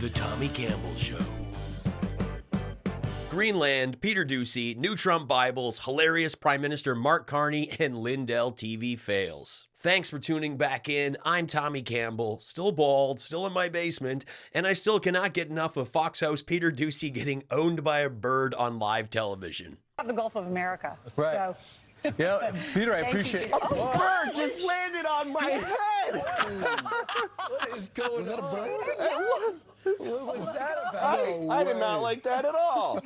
The Tommy Campbell Show. Greenland, Peter Doocy, New Trump Bibles, hilarious Prime Minister Mark Carney, and Lindell TV Fails. Thanks for tuning back in. I'm Tommy Campbell, still bald, still in my basement, and I still cannot get enough of Fox host Peter Doocy getting owned by a bird on live television. The Gulf of America. Right. So. Yeah, Peter, I appreciate it. A bird just landed on my head. What is going on? Was that a bird? What was that about? I did not like that at all.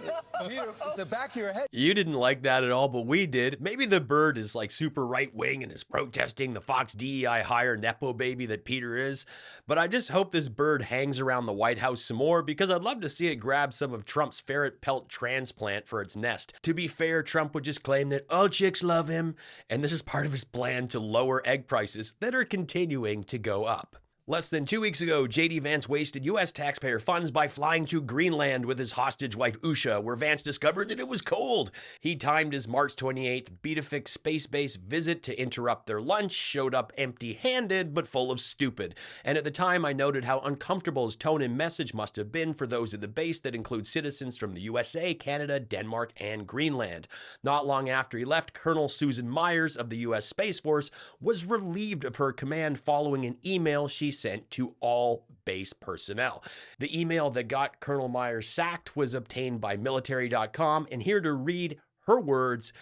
Peter, the back of your head. You didn't like that at all, but we did. Maybe the bird is like super right-wing and is protesting the Fox DEI hire Nepo baby that Peter is. But I just hope this bird hangs around the White House some more because I'd love to see it grab some of Trump's ferret pelt transplant for its nest. To be fair, Trump would just claim that all chicks love him, and this is part of his plan to lower egg prices that are continuing to go up. Less than 2 weeks ago, JD Vance wasted U.S. taxpayer funds by flying to Greenland with his hostage wife Usha, where Vance discovered that it was cold. He timed his March 28th Beatific space base visit to interrupt their lunch, showed up empty-handed but full of stupid. And at the time, I noted how uncomfortable his tone and message must have been for those at the base that include citizens from the USA, Canada, Denmark, and Greenland. Not long after he left, Colonel Susan Meyers of the U.S. Space Force was relieved of her command following an email she sent to all base personnel. The email that got Colonel Meyers sacked was obtained by military.com, and here to read her words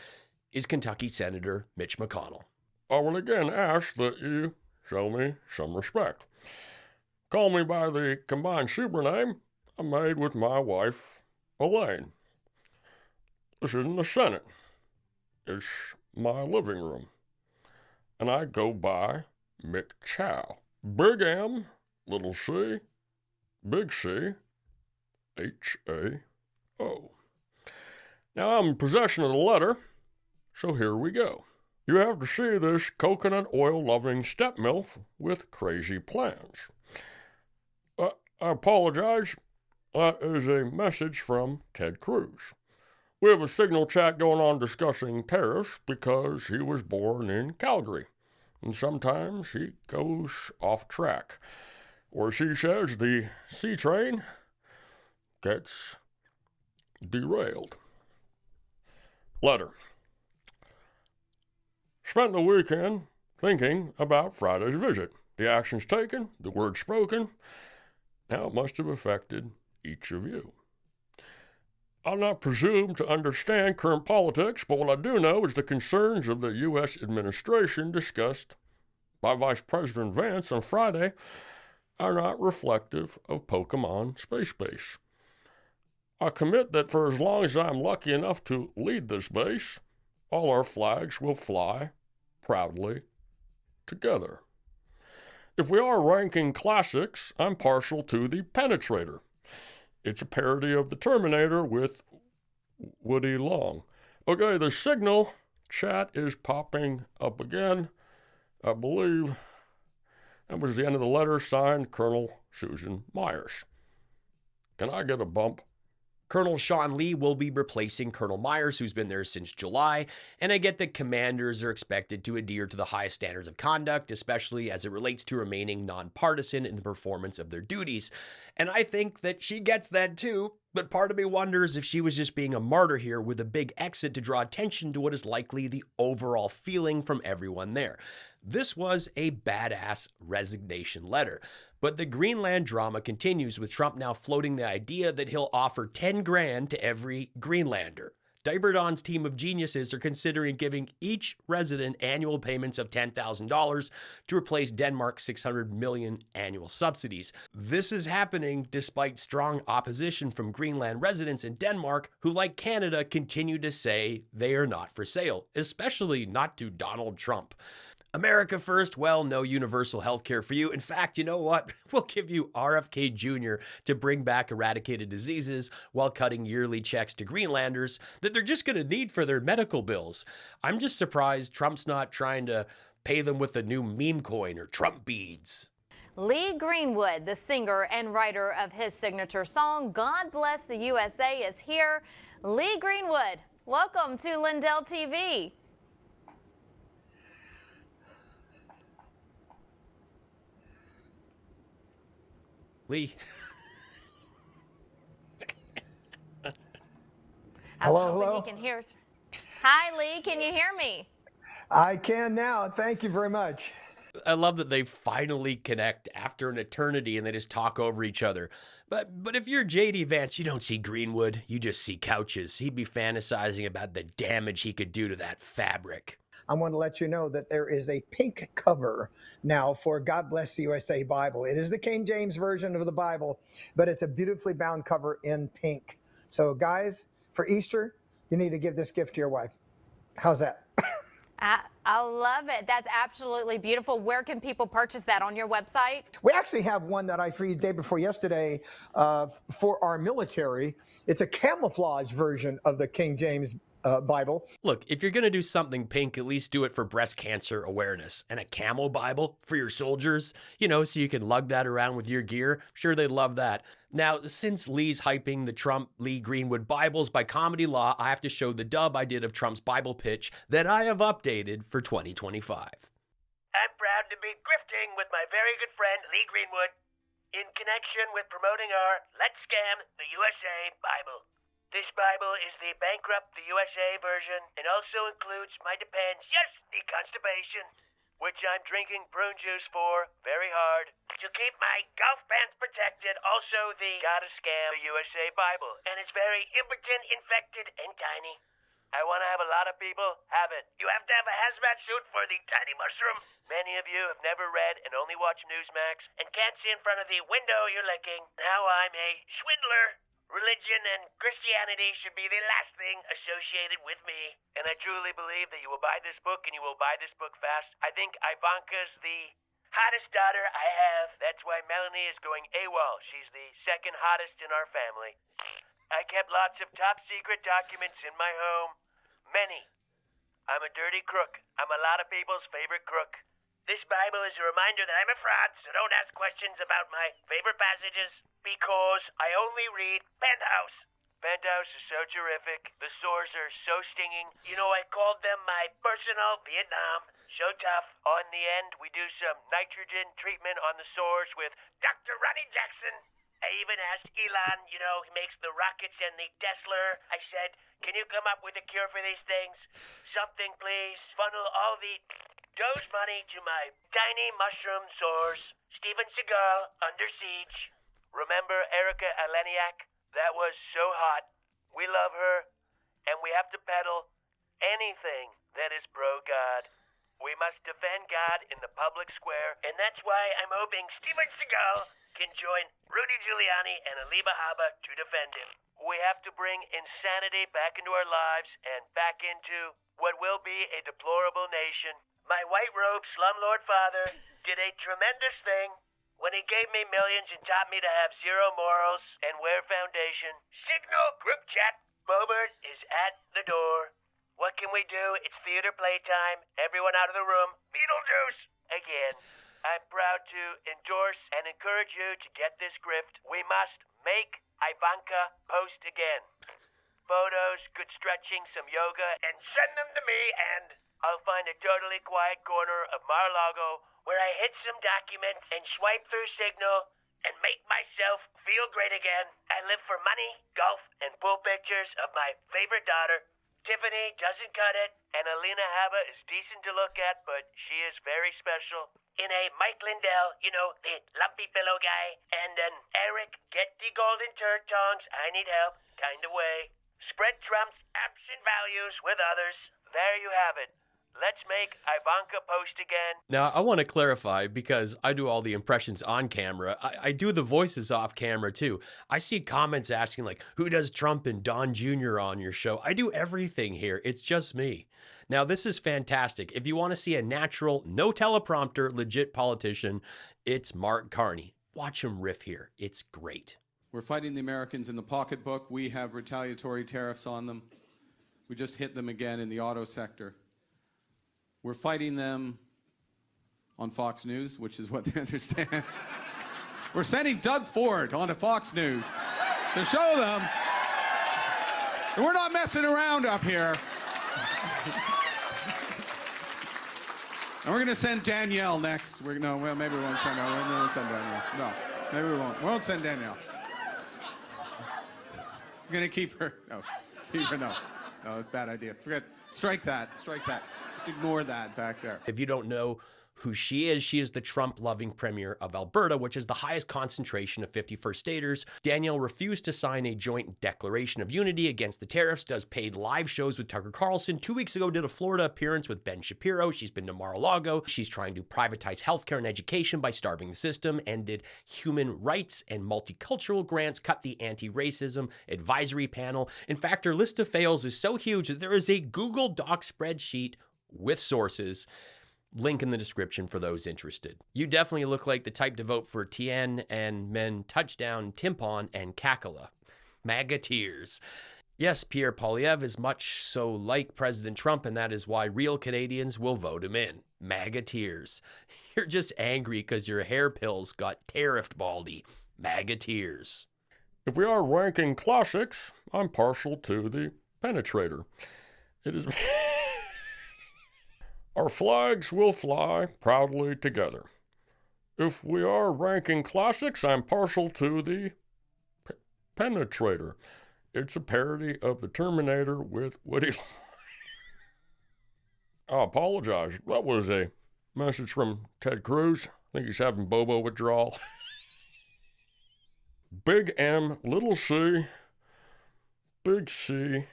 is Kentucky Senator Mitch McConnell. I will again ask that you show me some respect. Call me by the combined supername I made with my wife, Elaine. This isn't the Senate. It's my living room. And I go by Mick Chow. Big M, little c, big C, H-A-O. Now I'm in possession of the letter, so here we go. You have to see this coconut oil-loving step-milf with crazy plans. I apologize. That is a message from Ted Cruz. We have a signal chat going on discussing tariffs because he was born in Calgary. And sometimes he goes off track. Or she says the C train gets derailed. Letter. Spent the weekend thinking about Friday's visit. The actions taken, the words spoken. Now it must have affected each of you. I'll not presume to understand current politics, but what I do know is the concerns of the U.S. administration discussed by Vice President Vance on Friday are not reflective of Pokemon Space Base. I commit that for as long as I'm lucky enough to lead this base, all our flags will fly proudly together. If we are ranking classics, I'm partial to the Penetrator. It's a parody of the Terminator with Woody Long. Okay, the signal chat is popping up again. I believe that was the end of the letter, signed Colonel Susan Meyers. Can I get a bump? Colonel Sean Lee will be replacing Colonel Meyers, who's been there since July, and I get that commanders are expected to adhere to the highest standards of conduct, especially as it relates to remaining nonpartisan in the performance of their duties. And I think that she gets that too, but part of me wonders if she was just being a martyr here with a big exit to draw attention to what is likely the overall feeling from everyone there. This was a badass resignation letter. But the Greenland drama continues, with Trump now floating the idea that he'll offer 10 grand to every Greenlander. Diaper Don's team of geniuses are considering giving each resident annual payments of $10,000 to replace Denmark's $600 million annual subsidies. This is happening despite strong opposition from Greenland residents in Denmark who, like Canada, continue to say they are not for sale, especially not to Donald Trump. America first, well, no universal health care for you. In fact, you know what? We'll give you RFK Jr. to bring back eradicated diseases while cutting yearly checks to Greenlanders that they're just going to need for their medical bills. I'm just surprised Trump's not trying to pay them with a new meme coin or Trump beads. Lee Greenwood, the singer and writer of his signature song, God Bless the USA, is here. Lee Greenwood, welcome to Lindell TV. Lee, Hello, hoping hello. he can hear us. Hi, Lee. Can you hear me? I can now. Thank you very much. I love that they finally connect after an eternity and they just talk over each other. But if you're JD Vance, you don't see Greenwood, you just see couches. He'd be fantasizing about the damage he could do to that fabric. I want to let you know that there is a pink cover now for God Bless the USA Bible. It is the King James Version of the Bible, but it's a beautifully bound cover in pink. So guys, for Easter, you need to give this gift to your wife. How's that? I love it. That's absolutely beautiful. Where can people purchase that? On your website? We actually have one that I freed day before yesterday for our military. It's a camouflage version of the King James Bible. Look, if you're going to do something pink, at least do it for breast cancer awareness. And a camo Bible for your soldiers, you know, so you can lug that around with your gear. Sure, they'd love that. Now, since Lee's hyping the Trump-Lee Greenwood Bibles by Comedy Law, I have to show the dub I did of Trump's Bible pitch that I have updated for 2025. I'm proud to be grifting with my very good friend Lee Greenwood in connection with promoting our Let's Scam the USA Bible. This Bible is the Bankrupt the USA version and also includes my depends, yes, the constipation, which I'm drinking prune juice for very hard to keep my golf pants protected. Also the Gotta Scam the USA Bible, and it's very impotent, infected, and tiny. I want to have a lot of people have it. You have to have a hazmat suit for the tiny mushroom. Many of you have never read and only watch Newsmax and can't see in front of the window you're licking. Now I'm a swindler. Religion and Christianity should be the last thing associated with me. And I truly believe that you will buy this book and you will buy this book fast. I think Ivanka's the hottest daughter I have. That's why Melanie is going AWOL. She's the second hottest in our family. I kept lots of top secret documents in my home. Many. I'm a dirty crook. I'm a lot of people's favorite crook. This Bible is a reminder that I'm a fraud, so don't ask questions about my favorite passages, because I only read Penthouse. Penthouse is so terrific. The sores are so stinging. You know, I called them my personal Vietnam. So tough. On the end, we do some nitrogen treatment on the sores with Dr. Ronnie Jackson. I even asked Elon, you know, he makes the rockets and the Tesla. I said, can you come up with a cure for these things? Something, please. Funnel all the dose money to my tiny mushroom sores. Steven Seagal, Under Siege. Remember Erica Aleniak? That was so hot. We love her, and we have to peddle anything that is pro-God. We must defend God in the public square, and that's why I'm hoping Steven Seagal can join Rudy Giuliani and Ali Bahaba to defend him. We have to bring insanity back into our lives and back into what will be a deplorable nation. My white-robed slumlord father did a tremendous thing when he gave me millions and taught me to have zero morals and wear foundation. Signal group chat. Bobert is at the door. What can we do? It's theater playtime. Everyone out of the room. Beetlejuice! Again. I'm proud to endorse and encourage you to get this grift. We must make Ivanka post again. Photos, good stretching, some yoga, and send them to me, and I'll find a totally quiet corner of Mar-a-Lago where I hit some documents and swipe through Signal and make myself feel great again. I live for money, golf, and pool pictures of my favorite daughter. Tiffany doesn't cut it, and Alina Haba is decent to look at, but she is very special. In a Mike Lindell, you know, the lumpy pillow guy, and an Eric, get the golden turd tongs, I need help, kind of way. Spread Trump's absent values with others. There you have it. Let's make Ivanka post again. Now, I want to clarify, because I do all the impressions on camera. I do the voices off camera, too. I see comments asking, like, who does Trump and Don Jr. on your show? I do everything here. It's just me. Now, this is fantastic. If you want to see a natural, no teleprompter, legit politician, it's Mark Carney. Watch him riff here. It's great. We're fighting the Americans in the pocketbook. We have retaliatory tariffs on them. We just hit them again in the auto sector. We're fighting them on Fox News, which is what they understand. We're sending Doug Ford onto Fox News to show them that we're not messing around up here. And we're going to send Danielle next. Maybe we won't send her. Maybe we'll send Danielle. No, maybe we won't. We won't send Danielle. We're going to keep her. No. Even though, no, it's a bad idea. Forget, strike that. Just ignore that back there. If you don't know who she is the Trump-loving premier of Alberta, which is the highest concentration of 51st staters. Danielle refused to sign a joint declaration of unity against the tariffs, does paid live shows with Tucker Carlson. 2 weeks ago, did a Florida appearance with Ben Shapiro. She's been to Mar-a-Lago. She's trying to privatize healthcare and education by starving the system, and did human rights and multicultural grants, cut the anti-racism advisory panel. In fact, her list of fails is so huge that there is a Google Doc spreadsheet with sources. Link in the description for those interested. You definitely look like the type to vote for Tien and Men Touchdown, Timpon, and Kakala. MAGA tears. Yes, Pierre Poilievre is much so like President Trump, and that is why real Canadians will vote him in. MAGA tears. You're just angry because your hair pills got tariffed, Baldy. MAGA tears. If we are ranking classics, I'm partial to the Penetrator. It is... Our flags will fly proudly together. If we are ranking classics, I'm partial to the Penetrator. It's a parody of the Terminator with Woody. I apologize. That was a message from Ted Cruz. I think he's having Bobo withdrawal. Big M, little c, big C,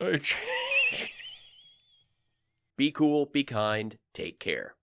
H. Be cool, be kind, take care.